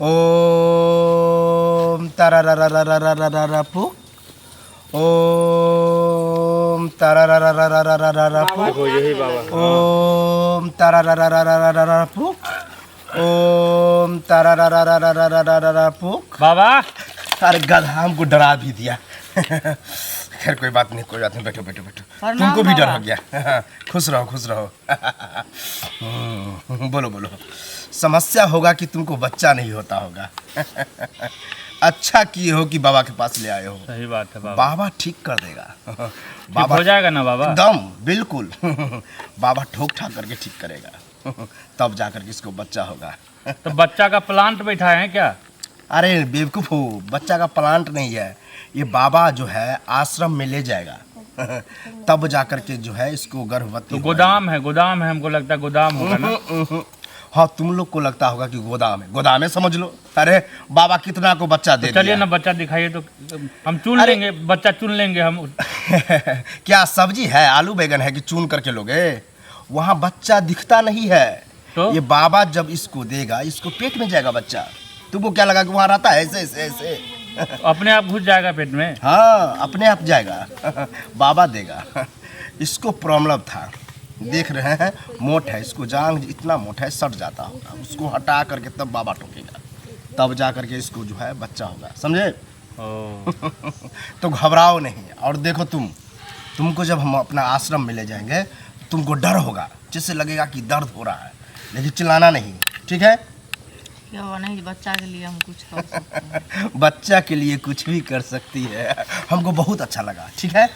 ओम तारारारारारारारापु ओम तारारारारारारारापु देखो यही बाबा ओम तारारारारारारारापु ओम तारारारारारारारापु। बाबा अरे गधा हमको डरा भी दिया। खैर कोई बात नहीं, बैठो बैठो बैठो। प्रणाम तुमको भी डर बाबा। हो गया। खुश रहो खुश रहो। बोलो बोलो। समस्या होगा कि तुमको बच्चा नहीं होता होगा। अच्छा किए हो कि बाबा के पास ले आए हो। सही बात है बाबा, बाबा ठीक कर देगा। ठीक हो जाएगा ना बाबा? एकदम बिल्कुल। बाबा ठोक ठाक करके ठीक करेगा। तब जाकर के इसको बच्चा होगा। तो बच्चा का प्लांट बैठाए हैं क्या? अरे बेवकूफ हो, बच्चा का प्लांट नहीं है ये। बाबा जो है आश्रम में ले जाएगा। तब जाकर के जो है इसको गर्भवती तो गोदाम है हमको लगता है गोदाम होगा ना। हाँ तुम लोग को लगता होगा कि गोदाम है समझ लो। अरे बाबा कितना को बच्चा दे तो चलिए दिया। ना बच्चा दिखाइए तो हम चुन अरे- लेंगे, बच्चा चुन लेंगे हम। क्या सब्जी है, आलू बैगन है कि चुन करके लोगे? वहाँ बच्चा दिखता नहीं है। तो? ये बाबा जब इसको देगा इसको पेट में जाएगा बच्चा। तुमको क्या लगा कि वहाँ रहता है ऐसे ऐसे ऐसे? अपने आप घुस जाएगा पेट में। हाँ अपने आप जाएगा। बाबा देगा। इसको प्रॉब्लम था, देख रहे हैं मोट है, इसको जांग इतना मोटा है सट जाता होगा। उसको हटा करके तब बाबा ठोकेगा, तब जा करके इसको जो है बच्चा होगा, समझे? ओ, तो घबराओ नहीं। और देखो तुमको जब हम अपना आश्रम में ले जाएंगे तुमको डर होगा, जैसे लगेगा कि दर्द हो रहा है, लेकिन चिल्लाना नहीं, ठीक है? क्या हुआ नहीं, बच्चा के लिए हम कुछ कर सकते हैं। बच्चा के लिए कुछ भी कर सकती है। हमको बहुत अच्छा लगा, ठीक है?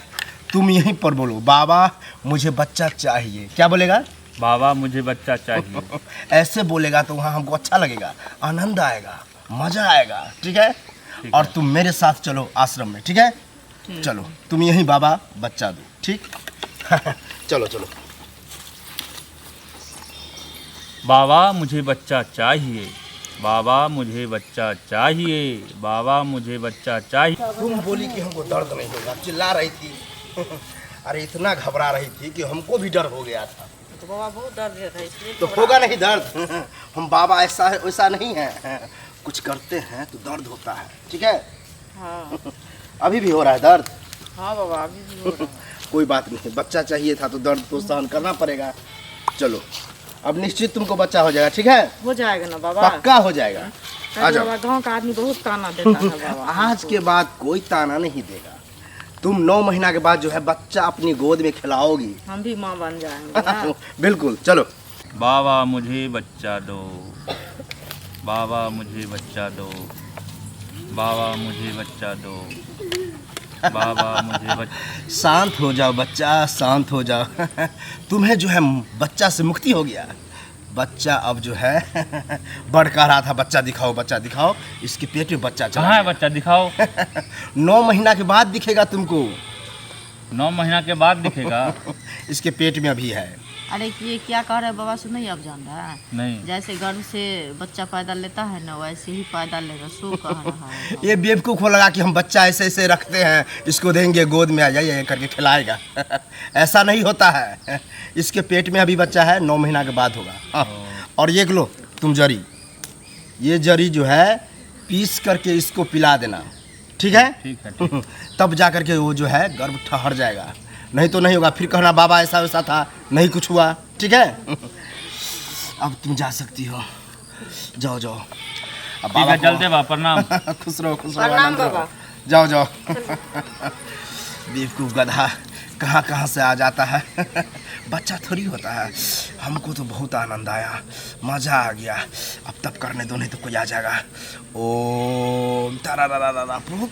तुम यहीं पर बोलो बाबा मुझे बच्चा चाहिए। क्या बोलेगा? बाबा मुझे बच्चा चाहिए। ऐसे बोलेगा तो वहाँ हमको अच्छा लगेगा, आनंद आएगा, मजा आएगा, ठीक है? ठीक और है। तुम मेरे साथ चलो आश्रम में, ठीक है? चलो तुम यहीं बाबा बच्चा दो, ठीक? चलो चलो। बाबा मुझे बच्चा चाहिए, बाबा मुझे बच्चा चाहिए, बाबा मुझे बच्चा चाहिए। तुम बोली कि हमको दर्द नहीं होगा, चिल्ला रही थी। अरे इतना घबरा रही थी कि हमको भी डर हो गया था। तो बाबा बहुत दर्द देता है इसलिए तो होगा नहीं दर्द। हम बाबा ऐसा है वैसा नहीं है, कुछ करते हैं तो दर्द होता है, ठीक है? हाँ अभी भी हो रहा है दर्द? हाँ बाबा अभी भी हो रहा है। कोई बात नहीं, बच्चा चाहिए था तो दर्द तो सहन करना पड़ेगा। चलो अब निश्चित तुमको बच्चा हो जाएगा, ठीक है? हो जाएगा ना बाबा? पक्का हो जाएगा। आ अरे जाओ। बाबा गाँव का आदमी बहुत ताना देता है बाबा। आज के बाद कोई ताना नहीं देगा। तुम 9 महीना के बाद जो है बच्चा अपनी गोद में खिलाओगी। हम भी माँ बन जाएंगे ना। बिल्कुल चलो। बाबा मुझे बच्चा दो, बाबा मुझे बच्चा दो, बाबा मुझे बच्चा दो, बाबा मुझे बच्चा। शांत हो जाओ बच्चा, शांत हो जाओ। तुम्हें जो है बच्चा से मुक्ति हो गया। बच्चा अब जो है बढ़ रहा था बच्चा दिखाओ, इसके पेट में बच्चा चला कहाँ है गया। बच्चा दिखाओ? 9 महीना के बाद दिखेगा तुमको। 9 महीना के बाद दिखेगा? इसके पेट में अभी है। अरे ये क्या कह रहे हैं बाबा, सुनो नहीं अब जान रहा है? नहीं। जैसे गर्भ से बच्चा पैदा लेता है ना वैसे ही पैदा लेगा, सो कह रहा है। ये बेवकूफ़ को लगा कि हम बच्चा ऐसे ऐसे रखते हैं, इसको देंगे गोद में आ जाइए करके खिलाएगा। ऐसा नहीं होता है। इसके पेट में अभी बच्चा है, 9 महीना के बाद होगा। हाँ। और ये लो तुम जरी, ये जरी जो है पीस करके इसको पिला देना, ठीक है? ठीक है, ठीक। तब जा करके वो जो है गर्भ ठहर जाएगा, नहीं तो नहीं होगा। फिर कहना बाबा ऐसा वैसा था, नहीं कुछ हुआ, ठीक है? अब तुम जा सकती हो, जाओ जाओ। अब ठीक है, चलते बा, प्रणाम। खुश रहो प्रणाम आनंद रहो। बाबा। जाओ जाओ। बेवकूफ गधा कहाँ कहाँ से आ जाता है। बच्चा थोड़ी होता है। हमको तो बहुत आनंद आया, मज़ा आ गया। अब तब करने दो, नहीं तो कोई आ जाएगा। ओम तारा प्रभु